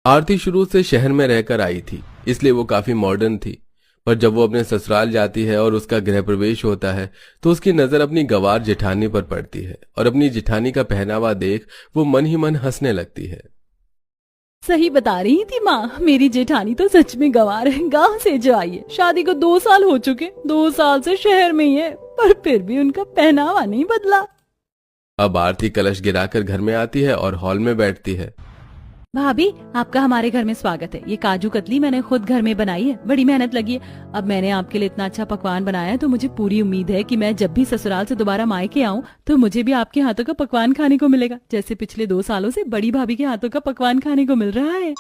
आरती शुरू से शहर में रहकर आई थी, इसलिए वो काफी मॉडर्न थी। पर जब वो अपने ससुराल जाती है और उसका गृह प्रवेश होता है तो उसकी नजर अपनी गंवार जेठानी पर पड़ती है और अपनी जेठानी का पहनावा देख वो मन ही मन हंसने लगती है। सही बता रही थी माँ, मेरी जेठानी तो सच में गंवार है। गांव से जो आई है, शादी को 2 साल हो चुके, 2 साल से शहर में ही है, पर फिर भी उनका पहनावा नहीं बदला। अब आरती कलश गिराकर घर में आती है और हॉल में बैठती है। भाभी, आपका हमारे घर में स्वागत है। ये काजू कतली मैंने खुद घर में बनाई है, बड़ी मेहनत लगी है। अब मैंने आपके लिए इतना अच्छा पकवान बनाया है तो मुझे पूरी उम्मीद है कि मैं जब भी ससुराल से दोबारा मायके आऊँ तो मुझे भी आपके हाथों का पकवान खाने को मिलेगा, जैसे पिछले 2 सालों से बड़ी भाभी के हाथों का पकवान खाने को मिल रहा है।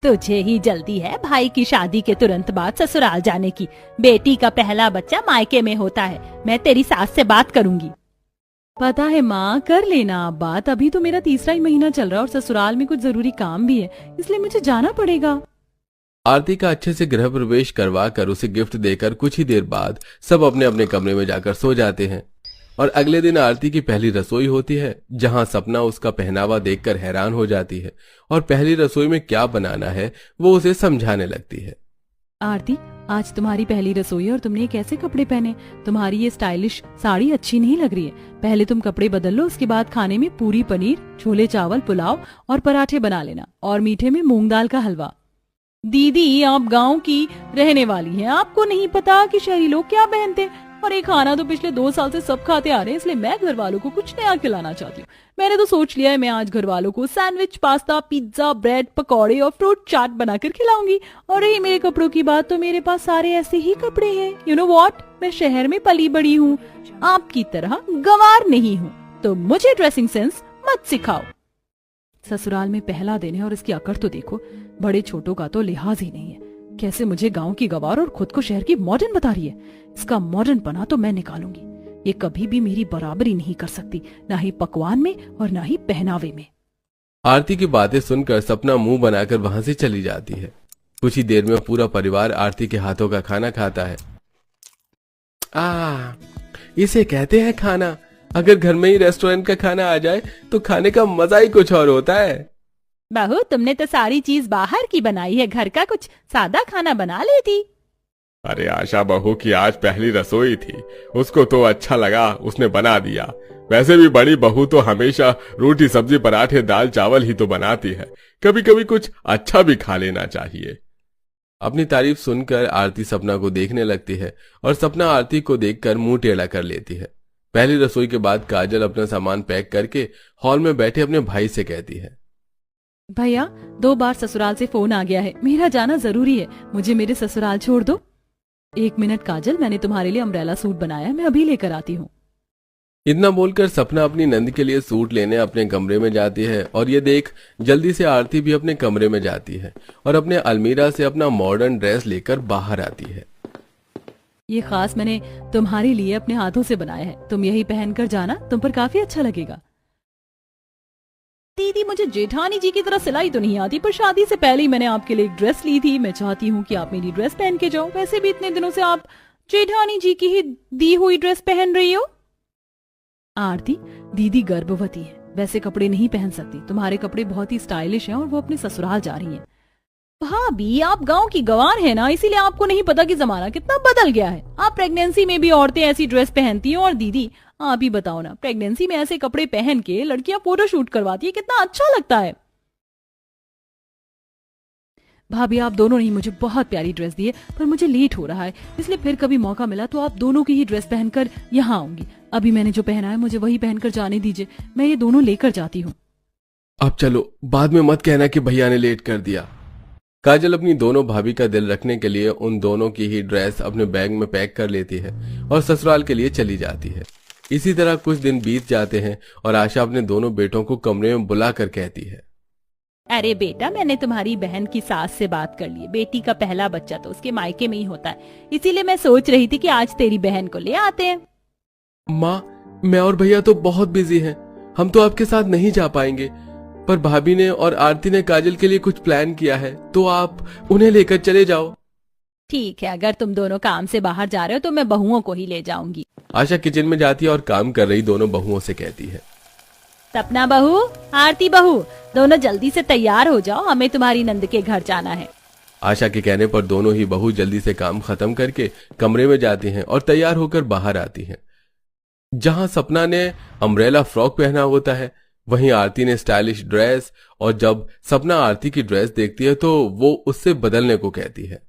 तुझे ही जल्दी है भाई की शादी के तुरंत बाद ससुराल जाने की। बेटी का पहला बच्चा मायके में होता है। मैं तेरी सास से बात करूंगी। पता है माँ, कर लेना आप बात। अभी तो मेरा 3रा ही महीना चल रहा है और ससुराल में कुछ जरूरी काम भी है, इसलिए मुझे जाना पड़ेगा। आरती का अच्छे से गृह प्रवेश करवा कर उसे गिफ्ट देकर कुछ ही देर बाद सब अपने अपने कमरे में जाकर सो जाते हैं। और अगले दिन आरती की पहली रसोई होती है, जहां सपना उसका पहनावा देखकर हैरान हो जाती है और पहली रसोई में क्या बनाना है वो उसे समझाने लगती है। आरती, आज तुम्हारी पहली रसोई है और तुमने ये कैसे कपड़े पहने? तुम्हारी ये स्टाइलिश साड़ी अच्छी नहीं लग रही है। पहले तुम कपड़े बदल लो, उसके बाद खाने में पूरी पनीर, छोले चावल, पुलाव और पराठे बना लेना, और मीठे में मूंग दाल का हलवा। दीदी, आप गांव की रहने वाली हैं, आपको नहीं पता कि शहरी लोग क्या पहनते हैं। और ये खाना तो पिछले 2 साल से सब खाते आ रहे हैं, इसलिए मैं घर वालों को कुछ नया खिलाना चाहती हूँ। मैंने तो सोच लिया है, मैं आज घर वालों को सैंडविच, पास्ता, पिज्जा, ब्रेड, पकौड़े और फ्रूट चाट बनाकर खिलाऊंगी। और रही मेरे कपड़ों की बात, तो मेरे पास सारे ऐसे ही कपड़े हैं। यू नो व्हाट, मैं शहर में पली बड़ी हूँ, आपकी तरह गंवार नहीं हूँ, तो मुझे ड्रेसिंग सेंस मत सिखाओ। ससुराल में पहला दिन है और इसकी अकड़ तो देखो, बड़े छोटों का तो लिहाज ही नहीं है। कैसे मुझे गांव की गंवार और खुद को शहर की मॉडर्न बता रही है। इसका मॉडर्न पना तो मैं निकालूंगी। ये कभी भी मेरी बराबरी नहीं कर सकती, ना ही पकवान में और ना ही पहनावे में। आरती की बातें सुनकर सपना मुंह बनाकर वहां से चली जाती है। कुछ ही देर में पूरा परिवार आरती के हाथों का खाना खाता है। इसे कहते हैं खाना। अगर घर में ही रेस्टोरेंट का खाना आ जाए तो खाने का मजा ही कुछ और होता है। बहू, तुमने तो सारी चीज बाहर की बनाई है, घर का कुछ सादा खाना बना लेती। अरे आशा बहू की आज पहली रसोई थी, उसको तो अच्छा लगा, उसने बना दिया। वैसे भी बड़ी बहू तो हमेशा रोटी सब्जी पराठे दाल चावल ही तो बनाती है, कभी कभी कुछ अच्छा भी खा लेना चाहिए। अपनी तारीफ सुनकर आरती सपना को देखने लगती है और सपना आरती को देखकर मुंह टेढ़ा कर लेती है। पहली रसोई के बाद काजल अपना सामान पैक करके हॉल में बैठे अपने भाई से कहती है, भैया, 2 बार ससुराल से फोन आ गया है, मेरा जाना जरूरी है, मुझे मेरे ससुराल छोड़ दो। 1 मिनट काजल, मैंने तुम्हारे लिए अम्ब्रेला सूट बनाया है, मैं अभी लेकर आती हूँ। इतना बोलकर सपना अपनी नंद के लिए सूट लेने अपने कमरे में जाती है और ये देख जल्दी से आरती भी अपने कमरे में जाती है और अपने अलमीरा से अपना मॉडर्न ड्रेस लेकर बाहर आती है। ये खास मैंने तुम्हारे लिए अपने हाथों से बनाया है, तुम यही पहनकर जाना, तुम पर काफी अच्छा लगेगा। दीदी, मुझे जेठानी जी की तरह सिलाई तो नहीं आती, पर शादी से पहले ही मैंने आपके लिए एक ड्रेस ली थी। मैं चाहती हूँ कि आप मेरी ड्रेस पहन के जाओ। वैसे भी इतने दिनों से आप जेठानी जी की ही दी हुई ड्रेस पहन रही हो। आरती, दीदी गर्भवती है, वैसे कपड़े नहीं पहन सकती। तुम्हारे कपड़े बहुत ही स्टाइलिश हैं और वो अपने ससुराल जा रही हैं। भाभी, आप गांव की गंवार है ना, इसीलिए आपको नहीं पता कि जमाना कितना बदल गया है। आप प्रेगनेंसी में भी औरतें ऐसी ड्रेस पहनती हैं। और दीदी, आप ही बताओ ना, प्रेगनेंसी में ऐसे कपड़े पहन के लड़कियां फोटो शूट करवाती है, कितना अच्छा लगता है। भाभी, आप दोनों ने मुझे बहुत प्यारी ड्रेस दी है, पर मुझे लेट हो रहा है, इसलिए फिर कभी मौका मिला तो आप दोनों की ही ड्रेस पहनकर यहाँ आऊंगी। अभी मैंने जो पहना है मुझे वही पहनकर जाने दीजिए, मैं ये दोनों लेकर जाती हूँ। अब चलो, बाद में मत कहना कि भैया ने लेट कर दिया। काजल अपनी दोनों भाभी का दिल रखने के लिए उन दोनों की ही ड्रेस अपने बैग में पैक कर लेती है और ससुराल के लिए चली जाती है। इसी तरह कुछ दिन बीत जाते हैं और आशा अपने दोनों बेटों को कमरे में बुलाकर कहती है, अरे बेटा, मैंने तुम्हारी बहन की सास से बात कर ली। बेटी का पहला बच्चा तो उसके मायके में ही होता है, इसीलिए मैं सोच रही थी कि आज तेरी बहन को ले आते हैं। माँ, मैं और भैया तो बहुत बिजी हैं, हम तो आपके साथ नहीं जा पाएंगे, पर भाभी ने और आरती ने काजल के लिए कुछ प्लान किया है, तो आप उन्हें लेकर चले जाओ। ठीक है, अगर तुम दोनों काम से बाहर जा रहे हो तो मैं बहुओं को ही ले जाऊंगी। आशा किचन में जाती है और काम कर रही दोनों बहुओं से कहती है, सपना बहू, आरती बहू, दोनों जल्दी से तैयार हो जाओ, हमें तुम्हारी नंद के घर जाना है। आशा के कहने पर दोनों ही बहू जल्दी से काम खत्म करके कमरे में जाती हैं और तैयार होकर बाहर आती हैं। जहां सपना ने अम्ब्रेला फ्रॉक पहना होता है, वहीं आरती ने स्टाइलिश ड्रेस, और जब सपना आरती की ड्रेस देखती है तो वो उससे बदलने को कहती है।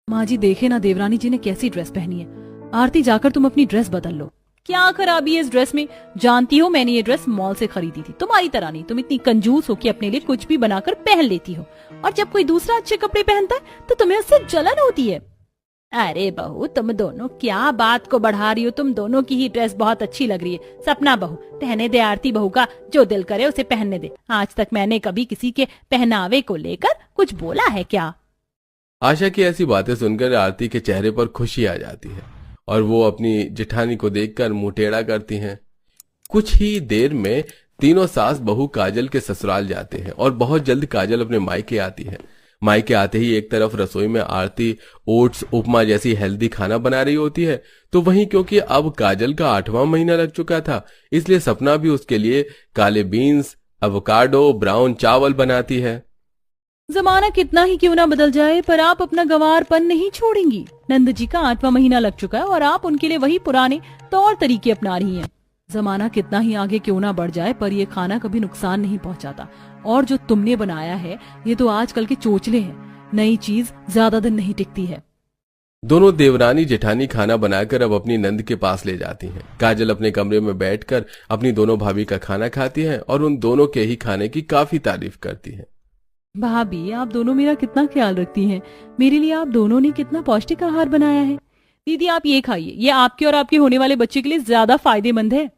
माँ जी देखे ना देवरानी जी ने कैसी ड्रेस पहनी है, आरती जाकर तुम अपनी ड्रेस बदल लो। क्या खराबी है इस ड्रेस में? जानती हो मैंने ये ड्रेस मॉल से खरीदी थी, तुम्हारी तरह नहीं। तुम इतनी कंजूस हो कि अपने लिए कुछ भी बनाकर पहन लेती हो, और जब कोई दूसरा अच्छे कपड़े पहनता है तो तुम्हें उससे जलन होती है। अरे बहू, तुम दोनों क्या बात को बढ़ा रही हो? तुम दोनों की ही ड्रेस बहुत अच्छी लग रही है। सपना बहू, रहने दे आरती बहू का जो दिल करे उसे पहनने दे। आज तक मैंने कभी किसी के पहनावे को लेकर कुछ बोला है क्या? आशा की ऐसी बातें सुनकर आरती के चेहरे पर खुशी आ जाती है और वो अपनी जेठानी को देखकर मुंह टेढ़ा करती हैं। कुछ ही देर में तीनों सास बहू काजल के ससुराल जाते हैं और बहुत जल्द काजल अपने मायके आती है। मायके आते ही एक तरफ रसोई में आरती ओट्स उपमा जैसी हेल्दी खाना बना रही होती है, तो वहीं क्योंकि अब काजल का 8वां महीना लग चुका था, इसलिए सपना भी उसके लिए काले बीन्स, एवोकाडो, ब्राउन चावल बनाती है। जमाना कितना ही क्यों ना बदल जाए, पर आप अपना गंवारपन नहीं छोड़ेंगी। नंद जी का 8वां महीना लग चुका है और आप उनके लिए वही पुराने तौर तरीके अपना रही हैं। जमाना कितना ही आगे क्यों ना बढ़ जाए, पर ये खाना कभी नुकसान नहीं पहुंचाता। और जो तुमने बनाया है ये तो आजकल के चोचले हैं, नई चीज ज्यादा दिन नहीं टिकती है। दोनों देवरानी जेठानी खाना बनाकर अब अपनी नंद के पास ले जाती हैं। काजल अपने कमरे में बैठकर अपनी दोनों भाभी का खाना खाती है और उन दोनों के ही खाने की काफी तारीफ करती है। भाभी, आप दोनों मेरा कितना ख्याल रखती हैं। मेरे लिए आप दोनों ने कितना पौष्टिक आहार बनाया है। दीदी आप ये खाइए, ये आपके और आपके होने वाले बच्चे के लिए ज्यादा फायदेमंद है।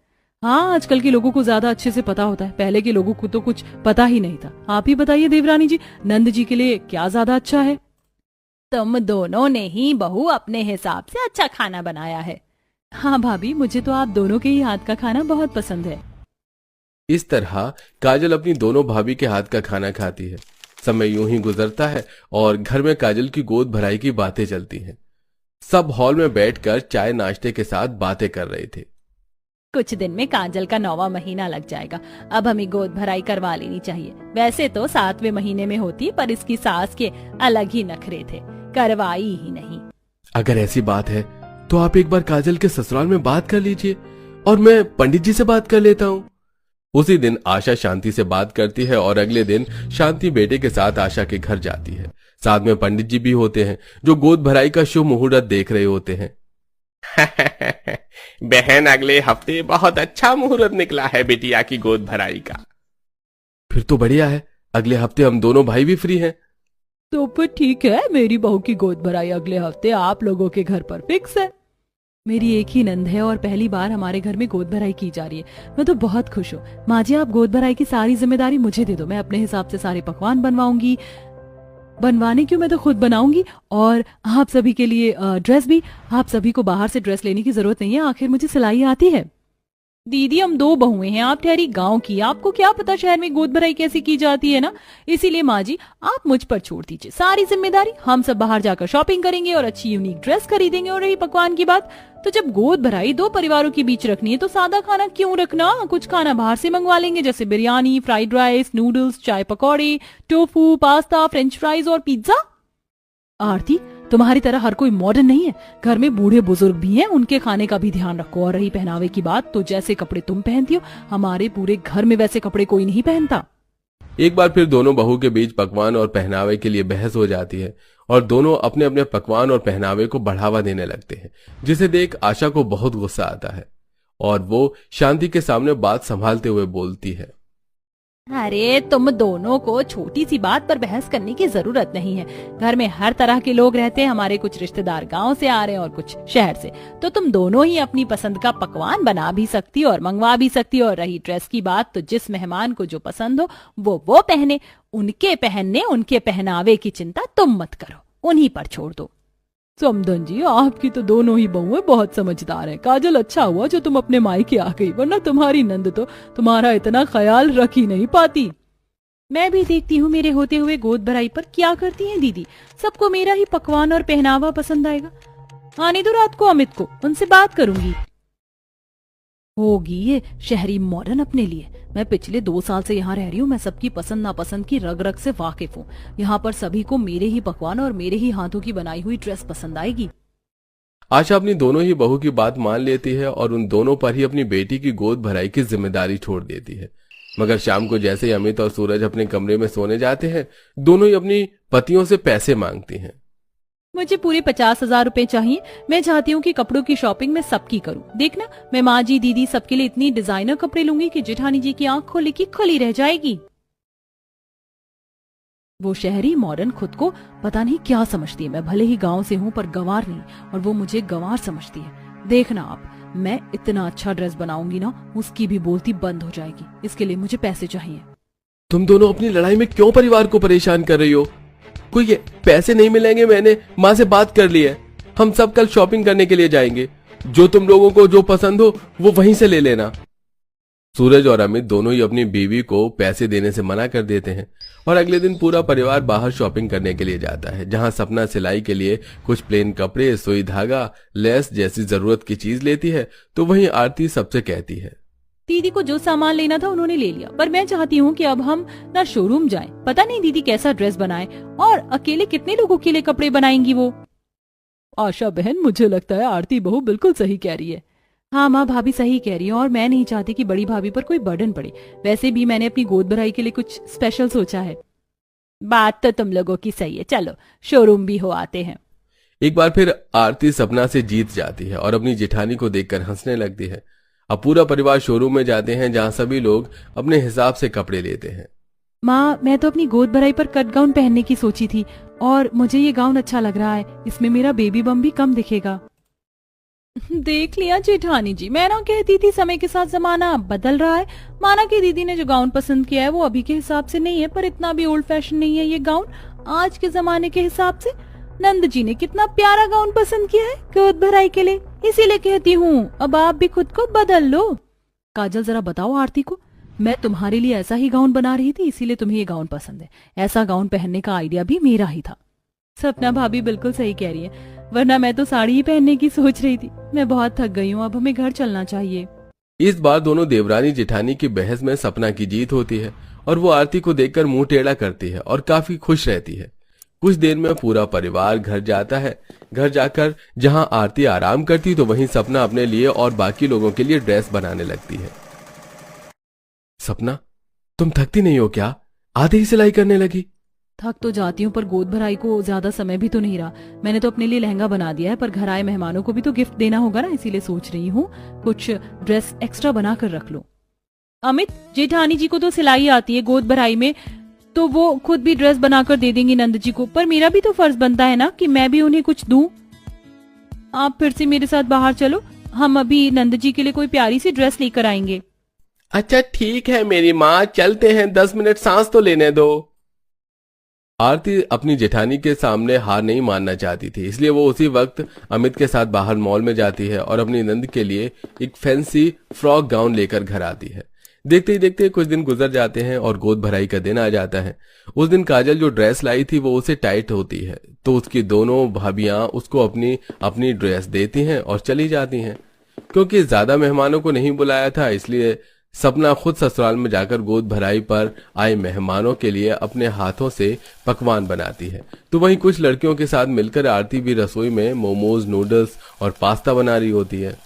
हाँ, आजकल के लोगों को ज्यादा अच्छे से पता होता है, पहले के लोगों को तो कुछ पता ही नहीं था। आप ही बताइए देवरानी जी, नंद जी के लिए क्या ज्यादा अच्छा है? तुम दोनों ने ही बहू अपने हिसाब से अच्छा खाना बनाया है। हाँ भाभी, मुझे तो आप दोनों के ही हाथ का खाना बहुत पसंद है। इस तरह काजल अपनी दोनों भाभी के हाथ का खाना खाती है। समय यूं ही गुजरता है और घर में काजल की गोद भराई की बातें चलती हैं। सब हॉल में बैठकर चाय नाश्ते के साथ बातें कर रहे थे। कुछ दिन में काजल का 9वां महीना लग जाएगा, अब हमें गोद भराई करवा लेनी चाहिए। वैसे तो 7वें महीने में होती, पर इसकी सास के अलग ही नखरे थे, करवाई ही नहीं। अगर ऐसी बात है तो आप एक बार काजल के ससुराल में बात कर लीजिए और मैं पंडित जी से बात कर लेता हूँ। उसी दिन आशा शांति से बात करती है और अगले दिन शांति बेटे के साथ आशा के घर जाती है। साथ में पंडित जी भी होते हैं जो गोद भराई का शुभ मुहूर्त देख रहे होते हैं। बहन, अगले हफ्ते बहुत अच्छा मुहूर्त निकला है बिटिया की गोद भराई का। फिर तो बढ़िया है, अगले हफ्ते हम दोनों भाई भी फ्री हैं। तो फिर ठीक है, मेरी बहू की गोद भराई अगले हफ्ते आप लोगों के घर पर फिक्स है। मेरी एक ही नंद है और पहली बार हमारे घर में गोद भराई की जा रही है। मैं तो बहुत खुश हूँ। माँ जी, आप गोद भराई की सारी जिम्मेदारी मुझे दे दो, मैं अपने हिसाब से सारे पकवान बनवाऊंगी। बनवाने क्यों, मैं तो खुद बनाऊंगी। और आप सभी के लिए ड्रेस भी। आप सभी को बाहर से ड्रेस लेने की जरूरत नहीं है, आखिर मुझे सिलाई आती है। दीदी हम 2 बहुएं हैं, आप ठहरी गांव की, आपको क्या पता शहर में गोद भराई कैसे की जाती है ना। इसीलिए माँ जी आप मुझ पर छोड़ दीजिए सारी जिम्मेदारी। हम सब बाहर जाकर शॉपिंग करेंगे और अच्छी यूनिक ड्रेस खरीदेंगे। और रही पकवान की बात, तो जब गोद भराई 2 परिवारों के बीच रखनी है तो सादा खाना क्यों रखना, कुछ खाना बाहर से मंगवा लेंगे, जैसे बिरयानी, फ्राइड राइस, नूडल्स, चाय पकौड़े, टोफू, पास्ता, फ्रेंच फ्राइज और पिज्जा। आरती, तुम्हारी तरह हर कोई मॉडर्न नहीं है, घर में बूढ़े बुजुर्ग भी हैं, उनके खाने का भी ध्यान रखो। और रही पहनावे की बात, तो जैसे कपड़े तुम पहनती हो हमारे पूरे घर में वैसे कपड़े कोई नहीं पहनता। एक बार फिर दोनों बहू के बीच पकवान और पहनावे के लिए बहस हो जाती है और दोनों अपने अपने पकवान और पहनावे को बढ़ावा देने लगते हैं, जिसे देख आशा को बहुत गुस्सा आता है और वो शांति के सामने बात संभालते हुए बोलती है। अरे तुम दोनों को छोटी सी बात पर बहस करने की जरूरत नहीं है। घर में हर तरह के लोग रहते हैं, हमारे कुछ रिश्तेदार गांव से आ रहे हैं और कुछ शहर से, तो तुम दोनों ही अपनी पसंद का पकवान बना भी सकती और मंगवा भी सकती। और रही ड्रेस की बात, तो जिस मेहमान को जो पसंद हो वो पहने, उनके पहनने उनके पहनावे की चिंता तुम मत करो, उन्हीं पर छोड़ दो। समधन जी, आपकी तो दोनों ही बहुएं बहुत समझदार हैं। काजल, अच्छा हुआ जो तुम अपने मायके आ गई, वरना तुम्हारी नंद तो तुम्हारा इतना ख्याल रख ही नहीं पाती। मैं भी देखती हूँ मेरे होते हुए गोद भराई पर क्या करती हैं दीदी। सबको मेरा ही पकवान और पहनावा पसंद आएगा। आने दो रात को अमित को, उनसे बात करूंगी। होगी ये शहरी मॉडर्न अपने लिए। मैं पिछले 2 साल से यहाँ रह रही हूँ, मैं सबकी पसंद नापसंद की रग रग से वाकिफ हूँ। यहाँ पर सभी को मेरे ही पकवान और मेरे ही हाथों की बनाई हुई ड्रेस पसंद आएगी। आशा अपनी दोनों ही बहू की बात मान लेती है और उन दोनों पर ही अपनी बेटी की गोद भराई की जिम्मेदारी छोड़ देती है। मगर शाम को जैसे ही अमित और सूरज अपने कमरे में सोने जाते हैं, दोनों ही अपनी पतियों से पैसे मांगती हैं। मुझे पूरे 50,000 रुपए चाहिए। मैं चाहती हूँ कि कपड़ों की शॉपिंग मैं सबकी करूँ। देखना, मैं माँ जी दीदी सबके लिए इतनी डिजाइनर कपड़े लूंगी कि जेठानी जी की आंख खोली की खुली रह जाएगी। वो शहरी मॉडर्न खुद को पता नहीं क्या समझती है। मैं भले ही गांव से हूँ पर गंवार नहीं, और वो मुझे गंवार समझती है। देखना आप, मैं इतना अच्छा ड्रेस बनाऊंगी ना, उसकी भी बोलती बंद हो जाएगी। इसके लिए मुझे पैसे चाहिए। तुम दोनों अपनी लड़ाई में क्यों परिवार को परेशान कर रही हो? कोई पैसे नहीं मिलेंगे, मैंने माँ से बात कर ली है। हम सब कल शॉपिंग करने के लिए जाएंगे। जो तुम लोगों को जो पसंद हो वो वहीं से ले लेना। सूरज और अमित दोनों ही अपनी बीवी को पैसे देने से मना कर देते हैं और अगले दिन पूरा परिवार बाहर शॉपिंग करने के लिए जाता है, जहां सपना सिलाई के लिए कुछ प्लेन कपड़े, सुई धागा, लेस जैसी जरूरत की चीज लेती है, तो वहीं आरती सबसे कहती है, दीदी को जो सामान लेना था उन्होंने ले लिया, पर मैं चाहती हूँ कि अब हम ना शोरूम जाएं। पता नहीं दीदी कैसा ड्रेस बनाए और अकेले कितने लोगों के लिए कपड़े बनाएंगी वो। आशा बहन, मुझे लगता है आरती बहू बिल्कुल सही कह रही है। हाँ माँ, भाभी सही कह रही है, और मैं नहीं चाहती कि बड़ी भाभी पर कोई बर्डन पड़े। वैसे भी मैंने अपनी गोद भराई के लिए कुछ स्पेशल सोचा है। बात तो तुम लोगों की सही है, चलो शोरूम भी हो आते हैं। एक बार फिर आरती सपना से जीत जाती है और अपनी जेठानी को देखकर हंसने लगती है। अब पूरा परिवार शोरूम में जाते हैं, जहां सभी लोग अपने हिसाब से कपड़े लेते हैं। माँ, मैं तो अपनी गोद भराई पर कट गाउन पहनने की सोची थी, और मुझे ये गाउन अच्छा लग रहा है। इसमें मेरा बेबी बम भी कम दिखेगा। देख लिया जेठानी जी, मैं ना कहती थी समय के साथ जमाना बदल रहा है। माना कि दीदी ने जो गाउन पसंद किया है वो अभी के हिसाब से नहीं है, पर इतना भी ओल्ड फैशन नहीं है ये गाउन आज के जमाने के हिसाब से। नंद जी ने कितना प्यारा गाउन पसंद किया है गोद भराई के लिए, इसीलिए कहती हूँ अब आप भी खुद को बदल लो। काजल, जरा बताओ आरती को, मैं तुम्हारे लिए ऐसा ही गाउन बना रही थी, इसीलिए तुम्हें ये गाउन पसंद है। ऐसा गाउन पहनने का आइडिया भी मेरा ही था। सपना भाभी बिल्कुल सही कह रही है, वरना मैं तो साड़ी ही पहनने की सोच रही थी। मैं बहुत थक गई हूँ, अब हमें घर चलना चाहिए। इस बार दोनों देवरानी जेठानी की बहस में सपना की जीत होती है और वो आरती को देखकर मुंह टेढ़ा करती है और काफी खुश रहती है। कुछ देर में पूरा परिवार घर जाता है। घर जाकर जहां आरती आराम करती तो वहीं सपना अपने लिए और बाकी लोगों के लिए ड्रेस बनाने लगती है। सपना, तुम थकती नहीं हो क्या? आधे ही सिलाई करने लगी। थक तो जाती हूँ, पर गोद भराई को ज्यादा समय भी तो नहीं रहा। मैंने तो अपने लिए लहंगा बना दिया है, पर घर आए मेहमानों को भी तो गिफ्ट देना होगा ना, इसीलिए सोच रही हूँ कुछ ड्रेस एक्स्ट्रा बना कर रख लो। अमित, जेठानी जी को तो सिलाई आती है गोद भराई में, तो वो खुद भी ड्रेस बनाकर दे देंगी नंद जी को, पर मेरा भी तो फर्ज बनता है ना कि मैं भी उन्हें कुछ दूं। आप फिर से मेरे साथ बाहर चलो, हम अभी नंद जी के लिए कोई प्यारी सी ड्रेस लेकर आएंगे। अच्छा ठीक है मेरी माँ, चलते हैं, 10 मिनट सांस तो लेने दो। आरती अपनी जेठानी के सामने हार नहीं मानना चाहती थी, इसलिए वो उसी वक्त अमित के साथ बाहर मॉल में जाती है और अपनी नंद के लिए एक फैंसी फ्रॉक गाउन लेकर घर आती है। देखते ही देखते कुछ दिन गुजर जाते हैं और गोद भराई का दिन आ जाता है। उस दिन काजल जो ड्रेस लाई थी वो उसे टाइट होती है, तो उसकी दोनों भाभियां उसको अपनी अपनी ड्रेस देती हैं और चली जाती हैं। क्योंकि ज्यादा मेहमानों को नहीं बुलाया था, इसलिए सपना खुद ससुराल में जाकर गोद भराई पर आए मेहमानों के लिए अपने हाथों से पकवान बनाती है। तो वहीं कुछ लड़कियों के साथ मिलकर आरती भी रसोई में मोमोज, नूडल्स और पास्ता बना रही होती है।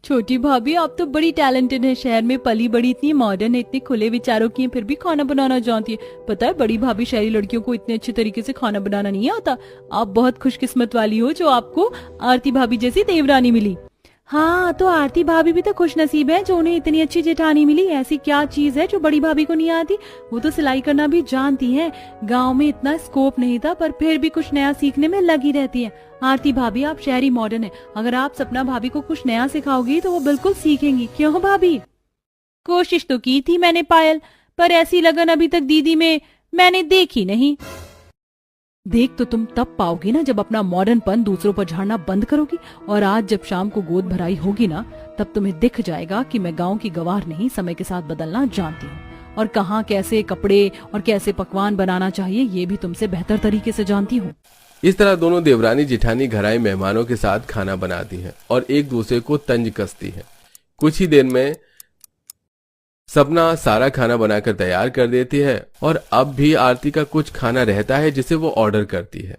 छोटी भाभी, आप तो बड़ी टैलेंटेड है, शहर में पली बड़ी, इतनी मॉडर्न है, इतने खुले विचारों की है, फिर भी खाना बनाना जानती है। पता है बड़ी भाभी, शहरी लड़कियों को इतने अच्छे तरीके से खाना बनाना नहीं आता। आप बहुत खुशकिस्मत वाली हो जो आपको आरती भाभी जैसी देवरानी मिली। हाँ, तो आरती भाभी भी तो खुश नसीब है जो उन्हें इतनी अच्छी जेठानी मिली। ऐसी क्या चीज है जो बड़ी भाभी को नहीं आती? वो तो सिलाई करना भी जानती हैं। गांव में इतना स्कोप नहीं था, पर फिर भी कुछ नया सीखने में लगी रहती है। आरती भाभी, आप शहरी मॉडर्न है, अगर आप सपना भाभी को कुछ नया सिखाओगी तो वो बिल्कुल सीखेंगी। क्यों भाभी? कोशिश तो की थी मैंने पायल, पर ऐसी लगन अभी तक दीदी में मैंने देखी नहीं। देख तो तुम तब पाओगी ना जब अपना मॉडर्नपन दूसरों पर झाड़ना बंद करोगी। और आज जब शाम को गोद भराई होगी ना, तब तुम्हें दिख जाएगा कि मैं गांव की गवार नहीं, समय के साथ बदलना जानती हूँ, और कहाँ कैसे कपड़े और कैसे पकवान बनाना चाहिए ये भी तुमसे बेहतर तरीके से जानती हूँ। इस तरह दोनों देवरानी जेठानी घर आए मेहमानों के साथ खाना बनाती हैं और एक दूसरे को तंज कसती है। कुछ ही देर में सपना सारा खाना बनाकर तैयार कर देती है और अब भी आरती का कुछ खाना रहता है जिसे वो ऑर्डर करती है।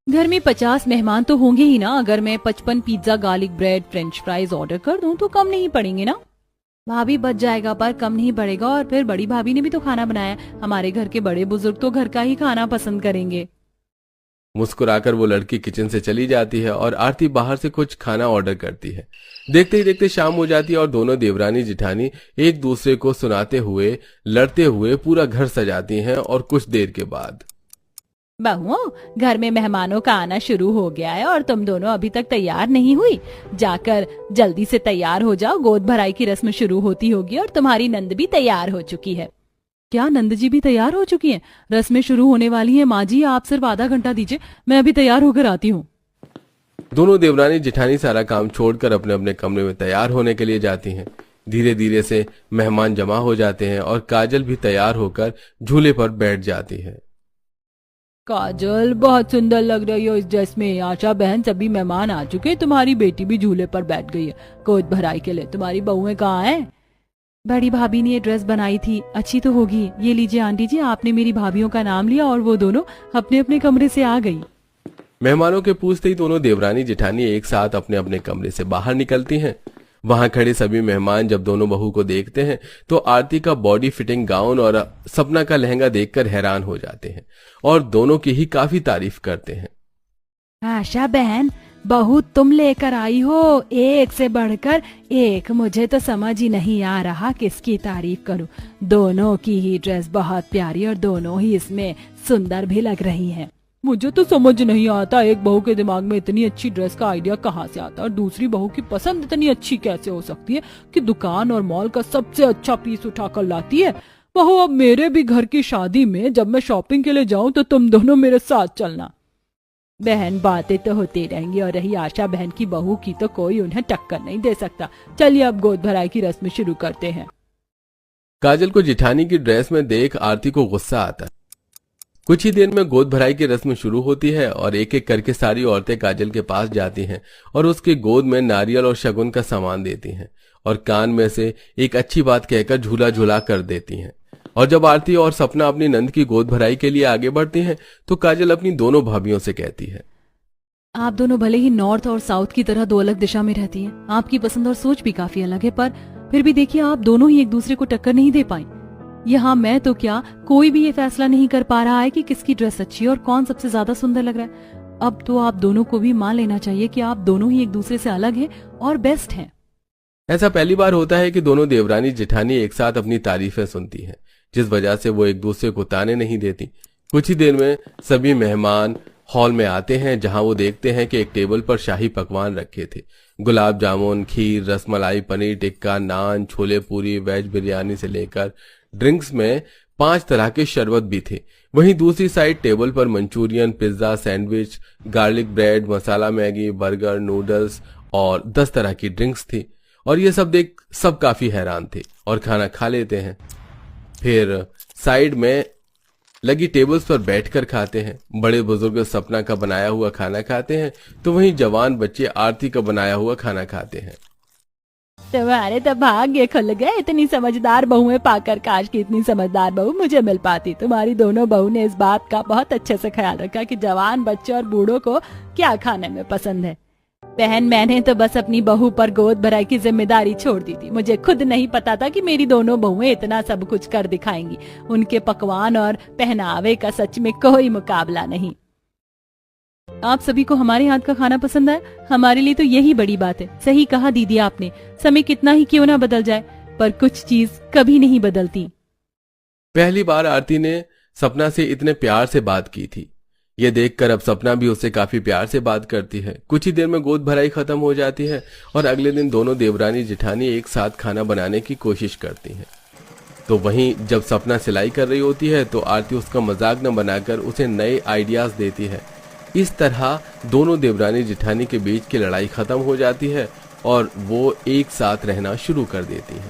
घर में 50 मेहमान तो होंगे ही ना। अगर मैं 55 pizza, garlic bread, French fries order कर दूं तो कम नहीं पड़ेंगे ना। भाभी बच जाएगा पर कम नहीं पड़ेगा। और फिर बड़ी भाभी ने भी तो खाना बनाया। हमारे घर के बड़े बुजुर्ग तो घर का ही खाना पसंद करेंगे। मुस्कुराकर वो लड़की किचन से चली जाती है और आरती बाहर से कुछ खाना ऑर्डर करती है। देखते ही देखते शाम हो जाती है और दोनों देवरानी जिठानी एक दूसरे को सुनाते हुए लड़ते हुए पूरा घर सजाती हैं। और कुछ देर के बाद, बहुओं, घर में मेहमानों का आना शुरू हो गया है और तुम दोनों अभी तक तैयार नहीं हुई। जाकर जल्दी से तैयार हो जाओ। गोद भराई की रस्म शुरू होती होगी और तुम्हारी नंद भी तैयार हो चुकी है। क्या नंद जी भी तैयार हो चुकी हैं? रस्में शुरू होने वाली हैं। माँ जी, आप सिर्फ आधा घंटा दीजिए, मैं अभी तैयार होकर आती हूँ। दोनों देवरानी जिठानी सारा काम छोड़कर अपने अपने कमरे में तैयार होने के लिए जाती हैं। धीरे धीरे से मेहमान जमा हो जाते हैं और काजल भी तैयार होकर झूले पर बैठ जाती है। काजल, बहुत सुंदर लग रही हो इस ड्रेस में। आशा बहन, सभी मेहमान आ चुके। तुम्हारी बेटी भी झूले पर बैठ गई है गोद भराई के लिए। तुम्हारी बहुएं कहाँ हैं? बड़ी भाभी ने ये ड्रेस बनाई थी, अच्छी तो होगी। ये लीजिए आंटी जी, आपने मेरी भाभियों का नाम लिया और वो दोनों अपने अपने कमरे से आ गई। मेहमानों के पूछते ही दोनों देवरानी जिठानी एक साथ अपने अपने कमरे से बाहर निकलती हैं। वहां खड़े सभी मेहमान जब दोनों बहू को देखते हैं तो आरती का बॉडी फिटिंग गाउन और सपना का लहंगा देखकर हैरान हो जाते हैं और दोनों की ही काफी तारीफ करते हैं। आशा बहन, बहू तुम लेकर आई हो, एक से बढ़कर एक। मुझे तो समझ ही नहीं आ रहा किसकी तारीफ करूं। दोनों की ही ड्रेस बहुत प्यारी और दोनों ही इसमें सुंदर भी लग रही हैं। मुझे तो समझ नहीं आता एक बहू के दिमाग में इतनी अच्छी ड्रेस का आइडिया कहाँ से आता है और दूसरी बहू की पसंद इतनी अच्छी कैसे हो सकती है कि दुकान और मॉल का सबसे अच्छा पीस उठाकर लाती है। बहू, अब मेरे भी घर की शादी में जब मैं शॉपिंग के लिए जाऊं तो तुम दोनों मेरे साथ चलना। बहन, बातें तो होती रहेंगी और रही आशा बहन की बहू की तो कोई उन्हें टक्कर नहीं दे सकता। चलिए अब गोद भराई की रस्म शुरू करते हैं। काजल को जिठानी की ड्रेस में देख आरती को गुस्सा आता है। कुछ ही देर में गोद भराई की रस्म शुरू होती है और एक एक करके सारी औरतें काजल के पास जाती हैं और उसके गोद में नारियल और शगुन का सामान देती हैं और कान में से एक अच्छी बात कहकर झूला झूला कर देती हैं। और जब आरती और सपना अपनी नंद की गोद भराई के लिए आगे बढ़ती हैं तो काजल अपनी दोनों भाभियों से कहती है, आप दोनों भले ही नॉर्थ और साउथ की तरह दो अलग दिशा में रहती हैं, आपकी पसंद और सोच भी काफी अलग है, पर फिर भी देखिए आप दोनों ही एक दूसरे को टक्कर नहीं दे पाई। यहाँ मैं तो क्या, कोई भी ये फैसला नहीं कर पा रहा है कि किसकी ड्रेस अच्छी है और कौन सबसे ज्यादा सुंदर लग रहा है। अब तो आप दोनों को भी मान लेना चाहिए कि आप दोनों ही एक दूसरे से अलग हैं और बेस्ट हैं। ऐसा पहली बार होता है कि दोनों देवरानी जिठानी एक साथ अपनी तारीफें सुनती हैं, जिस वजह से वो एक दूसरे को ताने नहीं देती। कुछ ही देर में सभी मेहमान हॉल में आते हैं जहां वो देखते हैं कि एक टेबल पर शाही पकवान रखे थे। गुलाब जामुन, खीर, रसमलाई, पनीर टिक्का, नान, छोले पूरी, वेज बिरयानी से लेकर ड्रिंक्स में 5 तरह के शरबत भी थे। वहीं दूसरी साइड टेबल पर Manchurian, pizza, sandwich, garlic bread, masala Maggi, burger, noodles और 10 तरह की ड्रिंक्स थी। और ये सब देख सब काफी हैरान थे और खाना खा लेते हैं। फिर साइड में लगी टेबल्स पर बैठकर खाते हैं। बड़े बुजुर्ग सपना का बनाया हुआ खाना खाते हैं तो वहीं जवान बच्चे आरती का बनाया हुआ खाना खाते हैं। तुम्हारे तो भाग्य खुल गए, इतनी समझदार बहुएं पाकर। काश की इतनी समझदार बहू मुझे मिल पाती। तुम्हारी दोनों बहू ने इस बात का बहुत अच्छे से ख्याल रखा कि जवान बच्चे और बूढ़ों को क्या खाने में पसंद है। बहन, मैंने तो बस अपनी बहू पर गोद भराई की जिम्मेदारी छोड़ दी थी। मुझे खुद नहीं पता था कि मेरी दोनों बहुएं इतना सब कुछ कर दिखाएंगी। उनके पकवान और पहनावे का सच में कोई मुकाबला नहीं। आप सभी को हमारे हाथ का खाना पसंद आया, हमारे लिए तो यही बड़ी बात है। सही कहा दीदी आपने, समय कितना ही क्यों ना बदल जाए पर कुछ चीज कभी नहीं बदलती। पहली बार आरती ने सपना से इतने प्यार से बात की थी। ये देखकर अब सपना भी उससे काफी प्यार से बात करती है। कुछ ही देर में गोद भराई खत्म हो जाती है और अगले दिन दोनों देवरानी जिठानी एक साथ खाना बनाने की कोशिश करती हैं। तो वहीं जब सपना सिलाई कर रही होती है तो आरती उसका मजाक न बनाकर उसे नए आइडियाज देती है। इस तरह दोनों देवरानी जिठानी के बीच की लड़ाई खत्म हो जाती है और वो एक साथ रहना शुरू कर देती है।